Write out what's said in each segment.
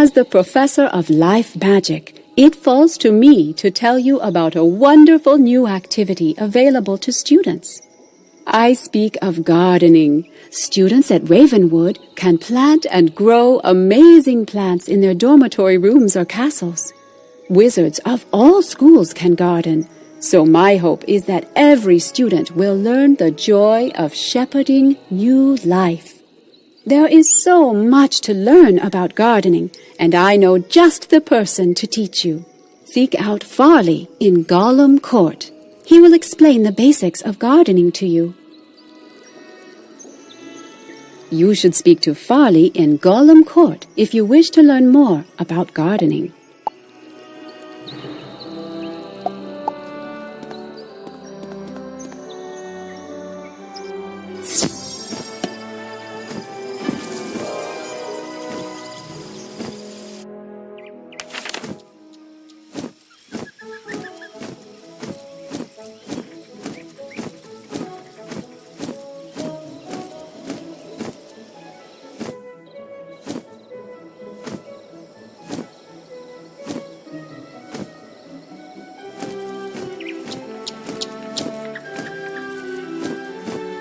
As the professor of life magic, it falls to me to tell you about a wonderful new activity available to students. I speak of gardening. Students at Ravenwood can plant and grow amazing plants in their dormitory rooms or castles. Wizards of all schools can garden, so my hope is that every student will learn the joy of shepherding new life. There is so much to learn about gardening, and I know just the person to teach you. Seek out Farley in Gollum Court. He will explain the basics of gardening to you. You should speak to Farley in Gollum Court if you wish to learn more about gardening.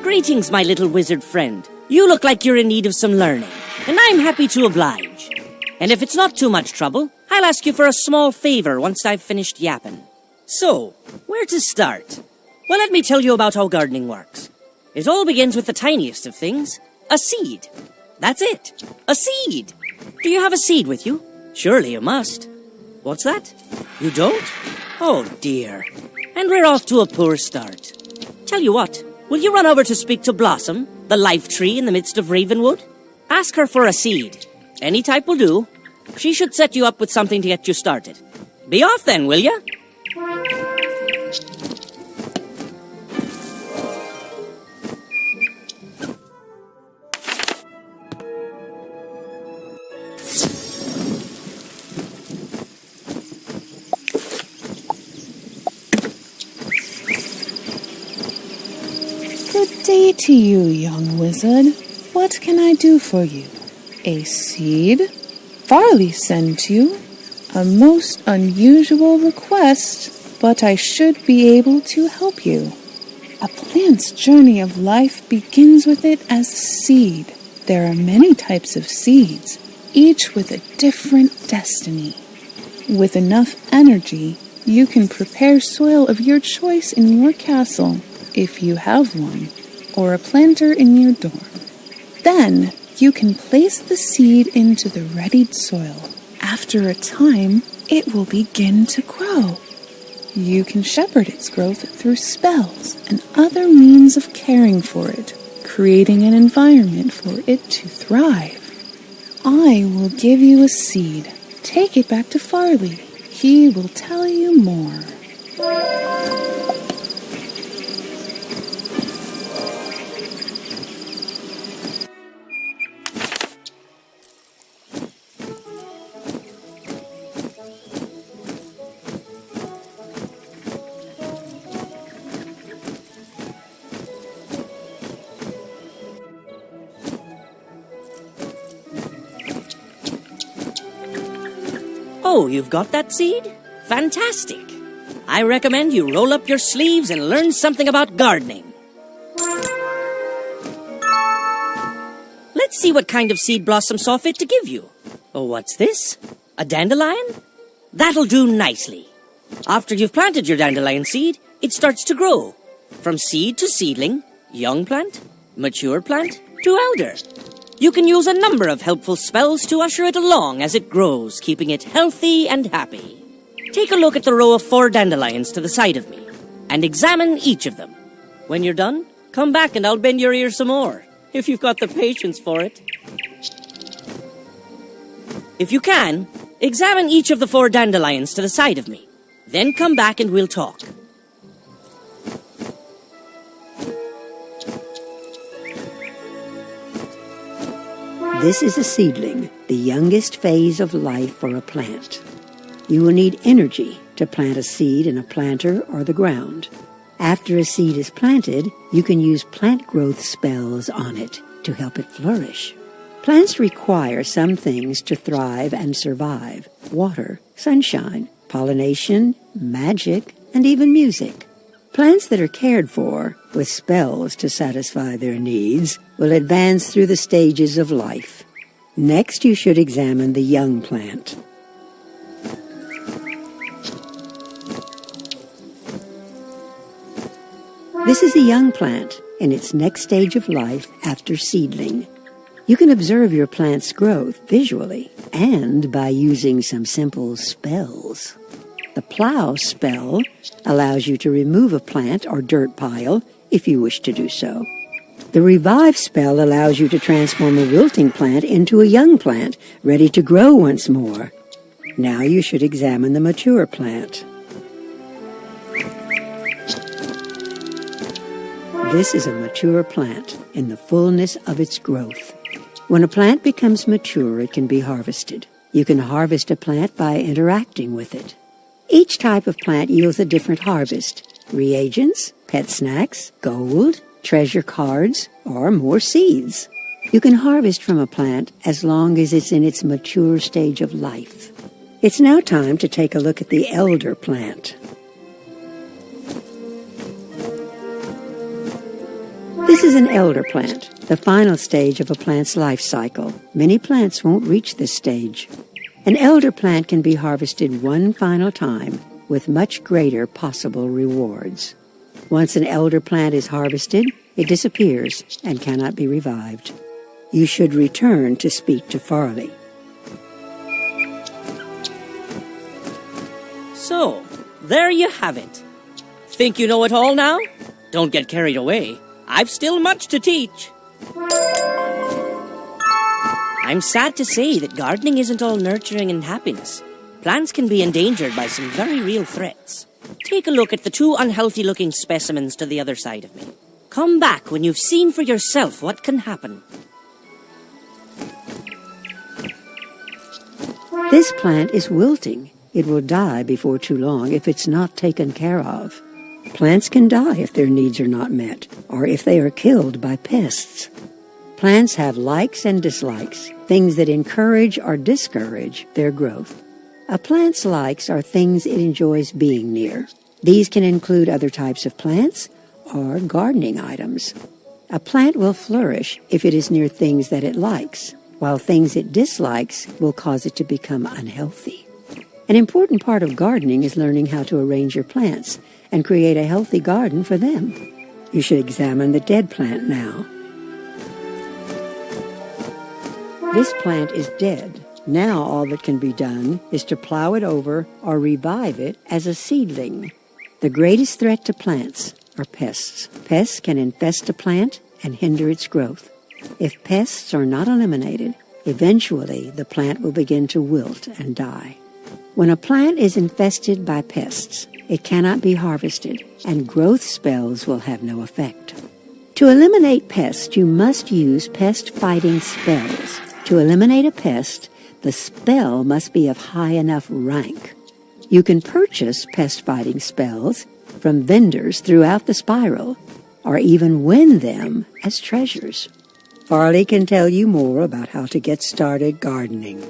Greetings, my little wizard friend. You look like you're in need of some learning, and I'm happy to oblige. And if it's not too much trouble, I'll ask you for a small favor once I've finished yapping. So, where to start? Well, let me tell you about how gardening works. It all begins with the tiniest of things, a seed. That's it, a seed. Do you have a seed with you? Surely you must. What's that? You don't? Oh dear. And we're off to a poor start. Tell you what, will you run over to speak to Blossom, the life tree in the midst of Ravenwood? Ask her for a seed. Any type will do. She should set you up with something to get you started. Be off then, will ya? Good day to you, young wizard. What can I do for you? A seed? Farley sent you? A most unusual request, but I should be able to help you. A plant's journey of life begins with it as a seed. There are many types of seeds, each with a different destiny. With enough energy, you can prepare soil of your choice in your castle, if you have one, or a planter in your dorm. Then, you can place the seed into the readied soil. After a time, it will begin to grow. You can shepherd its growth through spells and other means of caring for it, creating an environment for it to thrive. I will give you a seed. Take it back to Farley. He will tell you more. Oh, you've got that seed? Fantastic! I recommend you roll up your sleeves and learn something about gardening. Let's see what kind of seed Blossom saw fit to give you. Oh, what's this? A dandelion? That'll do nicely. After you've planted your dandelion seed, it starts to grow. From seed to seedling, young plant, mature plant, to elder. You can use a number of helpful spells to usher it along as it grows, keeping it healthy and happy. Take a look at the row of 4 dandelions to the side of me, and examine each of them. When you're done, come back and I'll bend your ear some more, if you've got the patience for it. If you can, examine each of the 4 dandelions to the side of me. Then come back and we'll talk. This is a seedling, the youngest phase of life for a plant. You will need energy to plant a seed in a planter or the ground. After a seed is planted, you can use plant growth spells on it to help it flourish. Plants require some things to thrive and survive: water, sunshine, pollination, magic, and even music. Plants that are cared for, with spells to satisfy their needs, will advance through the stages of life. Next, you should examine the young plant. This is a young plant in its next stage of life after seedling. You can observe your plant's growth visually and by using some simple spells. The plow spell allows you to remove a plant or dirt pile if you wish to do so. The revive spell allows you to transform a wilting plant into a young plant, ready to grow once more. Now you should examine the mature plant. This is a mature plant in the fullness of its growth. When a plant becomes mature, it can be harvested. You can harvest a plant by interacting with it. Each type of plant yields a different harvest: reagents, pet snacks, gold, treasure cards, or more seeds. You can harvest from a plant as long as it's in its mature stage of life. It's now time to take a look at the elder plant. This is an elder plant, the final stage of a plant's life cycle. Many plants won't reach this stage. An elder plant can be harvested one final time with much greater possible rewards. Once an elder plant is harvested, it disappears and cannot be revived. You should return to speak to Farley. So, there you have it. Think you know it all now? Don't get carried away. I've still much to teach. I'm sad to say that gardening isn't all nurturing and happiness. Plants can be endangered by some very real threats. Take a look at the two unhealthy-looking specimens to the other side of me. Come back when you've seen for yourself what can happen. This plant is wilting. It will die before too long if it's not taken care of. Plants can die if their needs are not met, or if they are killed by pests. Plants have likes and dislikes, things that encourage or discourage their growth. A plant's likes are things it enjoys being near. These can include other types of plants or gardening items. A plant will flourish if it is near things that it likes, while things it dislikes will cause it to become unhealthy. An important part of gardening is learning how to arrange your plants and create a healthy garden for them. You should examine the dead plant now. This plant is dead. Now all that can be done is to plow it over or revive it as a seedling. The greatest threat to plants are pests. Pests can infest a plant and hinder its growth. If pests are not eliminated, eventually the plant will begin to wilt and die. When a plant is infested by pests, it cannot be harvested, and growth spells will have no effect. To eliminate pests, you must use pest-fighting spells. To eliminate a pest, the spell must be of high enough rank. You can purchase pest-fighting spells from vendors throughout the spiral, or even win them as treasures. Farley can tell you more about how to get started gardening.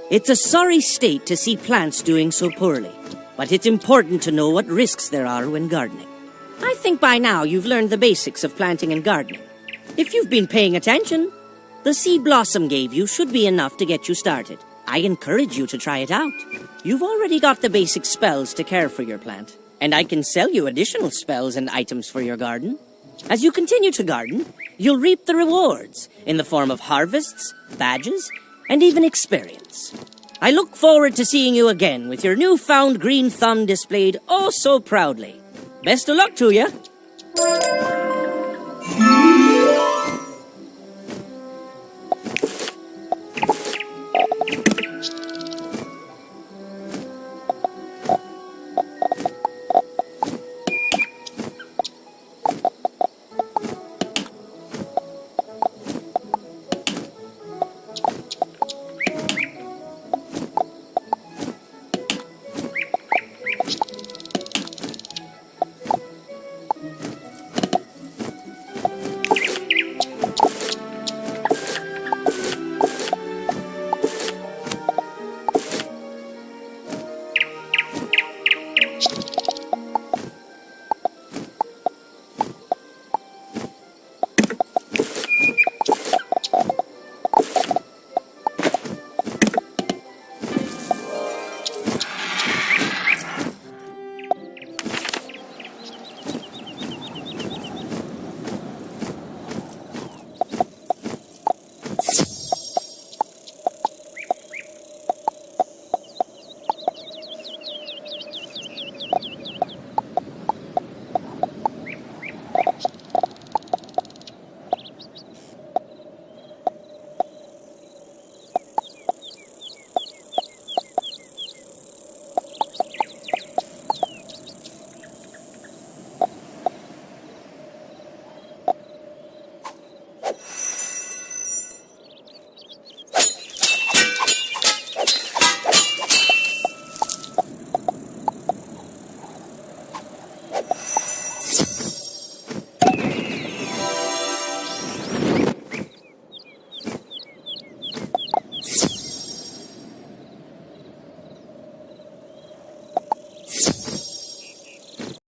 It's a sorry state to see plants doing so poorly, but it's important to know what risks there are when gardening. I think by now you've learned the basics of planting and gardening. If you've been paying attention, the seed Blossom gave you should be enough to get you started. I encourage you to try it out. You've already got the basic spells to care for your plant, and I can sell you additional spells and items for your garden. As you continue to garden, you'll reap the rewards in the form of harvests, badges, and even experience. I look forward to seeing you again with your newfound green thumb displayed oh so proudly. Best of luck to you. Yes.